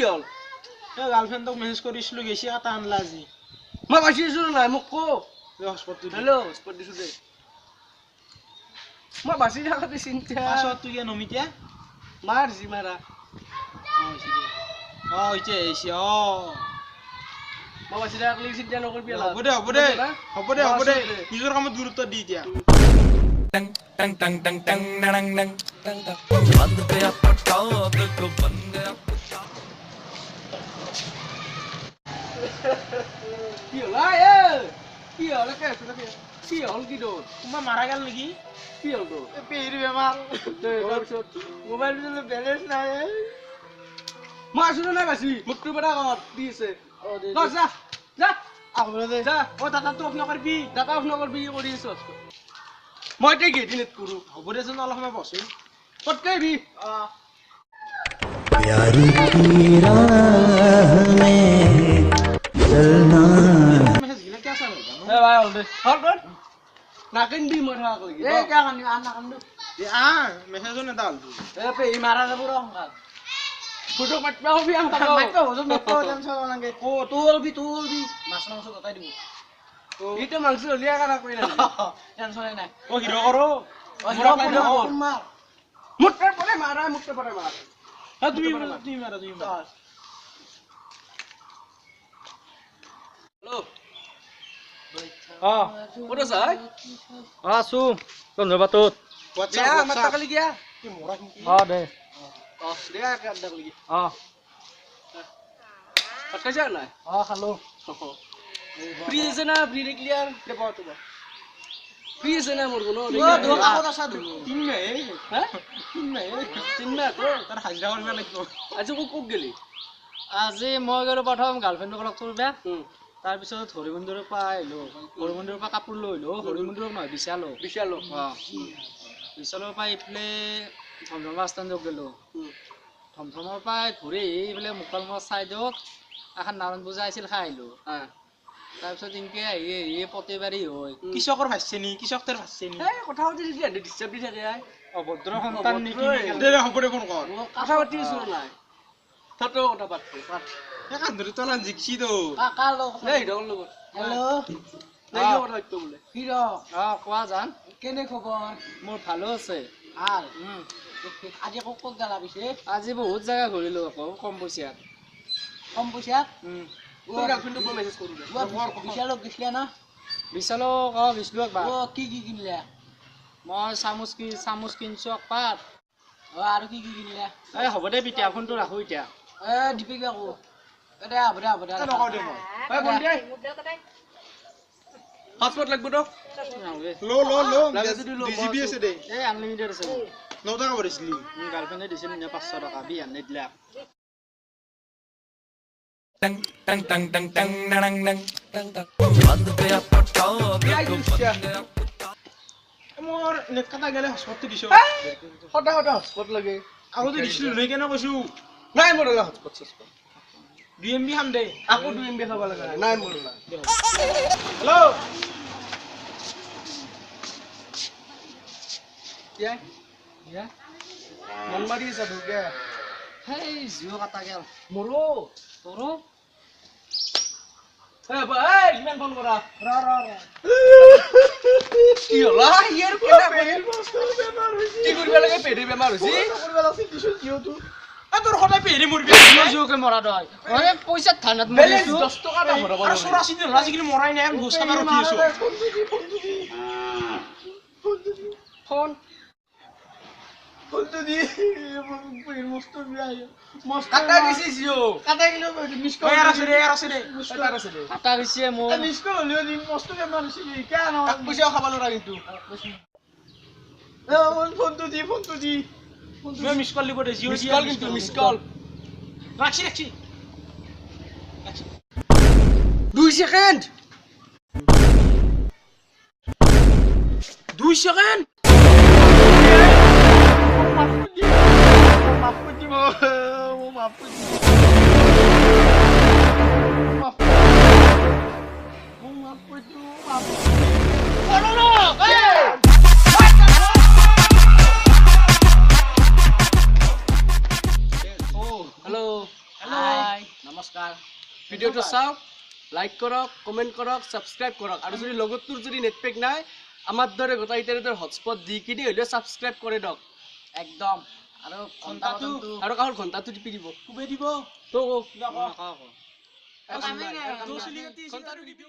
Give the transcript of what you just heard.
হল এ গাৰ্লফ্ৰেন্ডক message কৰিছিলো গেছি কাটা আনলা আজি মই বাচিছো নাই মোক কো হটস্পট হেল্ল' হটস্পট দিছো দে মই বাচি থাকাতে চিন্তা পাছত তুই কে নমিতিয়া মাৰ জি মাৰা হৈছে মই বাচি থাকলি চিন্তা নকৰবি হ'ব দে নিজৰ কামত গুৰুত্ব দি এতিয়া टंग टंग टंग टंग टंग नंग नंग टंग बंद गया पट्टा देखो बंद गया কি হল কি হল কি হল কি দৌৰ তোমাৰ মাৰা গেল নেকি কি হল তোৰ পেহিৰ বেমাৰ তাৰপিছত মোবাইলটো বেলেঞ্চ নাই মই আছো নাই বাচি মোক তোৰ পৰা কৰ দি আছে যা যা আহলে দে যা ও দাদাটো অফ নকৰবি ডাটা অফ নকৰবি কৰি আছো মই এতিয়া গেটি নেট কৰো হ'ব দেচোন অলপ সময় বসো পটকাই বি प्यार की राह में चलना মেসেজ গিলা কিয়া চাল এ ভাই হল দে নাকেন দি মই থাকা কই এ কিয়া কানি আনা কান্দু এ মেসেজও না দাল এ পে মারা যাব ৰ ফটো কাটবা হবি আম তাকো মাইতো হজম নকৰো টেনচন নালাগে ও তোলবি মাছ মাংস গতাই দিব ইটো মাংস লিয়া কানা কই না টেনচন নাই ও হিরো করো হিরো কর মার মুটে পরে মারা হ্যাঁ তুমি মারা হ্যালো ক'ত আছা আছো বন্ধুবাতত দিয়া মাতা কালি গিয়া কি মরা কি দে দিয়া কান্দা কালি ভাত খাইছা নাই খালো ফ্রি আছে না ফ্রি ক্লিয়ার দেব তো ফ্রি আছে না মোর কোনো ও দো কাকত আসা দু তিন মে হ্যাঁ তিন মে তো তার হাজিরা করবে লাগিব আজি কোক গেলি আজি মই গলো প্ৰথম গাৰ্লফ্ৰেণ্ডক লগ কৰিবা তাৰপিছত হৰিমন্দিৰৰ পৰা আহিলো হৰিমন্দিৰৰ পৰা কাপোৰ লৈ আহিলো হৰিমন্দিৰক নহয় বিশালো বিশালৰ পৰা এইফালে ধমধমা ষ্টেণ্ডত গলো ধমধমৰ পৰা ঘূৰি এইফালে মুকালমৰা চাইডত এখন নাৰায়ণ পূজা আছিল খাই আহিলো তাৰপিছত ইনকে আহি প্ৰতিবাৰী হয় কৃষকৰ ভাসছে নি কৃষকদের ভাসছে নি এই কথা পাতি দিলি এনে ডিস্টার্ব দি থাকে আই অভদ্র সন্তান নেকি দে হ'ব দে ফোন কর কথা পাতি আছো নাই তাতো কথা পাতি এখান ধরে তলান জিকছি তো কালো এই ডল লগ হ্যালো নাই কথা পাতি বলে হিরো কোৱা জান কেনে খবৰ মোৰ ভালো আছে ভাল আজি কোক গলা পিছে আজি বহুত জায়গা ঘূৰিলো আকৌ কম পইচাত কম পইচা তোৰ গাৰ্লফ্ৰেন্ডক মেসেজ কৰো দে বিশালক গিছলা না বিশালক বিশলু একবাৰ কি কিনলা মই চামুচ কিনছো একপাত আৰু কি কিনলা এই হ'ব দে পিতিয়া ফোনটো ৰাখো এতিয়া দীপিকা কো দে হ'ব দে নকও দে মই পাসপোর্ট লাগবে তো লো ডিজিবি আছে দে এই আনলিমিটেড আছে 9 টাকা ভরিছিলি গার্লফ্রেন্ডে দিছিল 500 টাকা বিয়ান নিদিলা टंग टंग टंग टंग टंग नंग नंग टंग बंद गया पट्टा देखो बंद गया মোৰ নেট কাটা গেলে হটস্পট দিছো হটা হটস্পট লাগে আগতে দিছিলো লৈ কেনে কৈছো নাই মোৰ হটস্পট ডিএমবি হাম দে আকৌ 2 MB খাব লাগে নাই মোৰ হেল্ল' ইয়া মন মাৰি আছে দুগে হেই জিও কাটা গেল মোৰো তোৰো এই ইমান ফোন কৰা কি হলা ইয়াৰ কেনে কি কৰিব লাগে পেডি বেমাৰ হৈছে তোৰ সদায় পেৰি মৰবি জিওকে মৰা দয় আৰে পইচা থানাত বেলেঞ্চ মৰিছো 10 টকা এটা ভৰাব আৰু 84 দিন আজিকালি মৰাই নাই ঘোষ কাটা ৰখি আছো ফোন কাটা গেছি জিও কাটা গেল মিস কল আছে দে কাটা গৈছে মোৰ মিস কল হলিও দিন মস্ত বেমাৰ হৈছে কেন পইচা খাব লৰা কিন্তু ফোনটো দি মই মিস কল লিব দে জিও মিস কল কিন্তু মিস কল রাখছি 2 সেকেন্ড 2 সেকেন্ড হেল্ল' হাই নমস্কাৰ ভিডিঅ'টো চাওক লাইক কৰক কমেণ্ট কৰক ছাবস্ক্ৰাইব কৰক আৰু যদি লগতটোৰ যদি নেটপেক নাই আমাৰ দৰে গোটাই ইণ্টাৰনেটৰ হটস্পট দি কিনি হ'লেও ছাবস্ক্ৰাইব কৰে দিয়ক একদম আৰু ঘণ্টাটো আৰু কাষৰ ঘণ্টাটো টিপি দিব কুবে দিব তো নকওঁ ঘণ্টাটো টিপি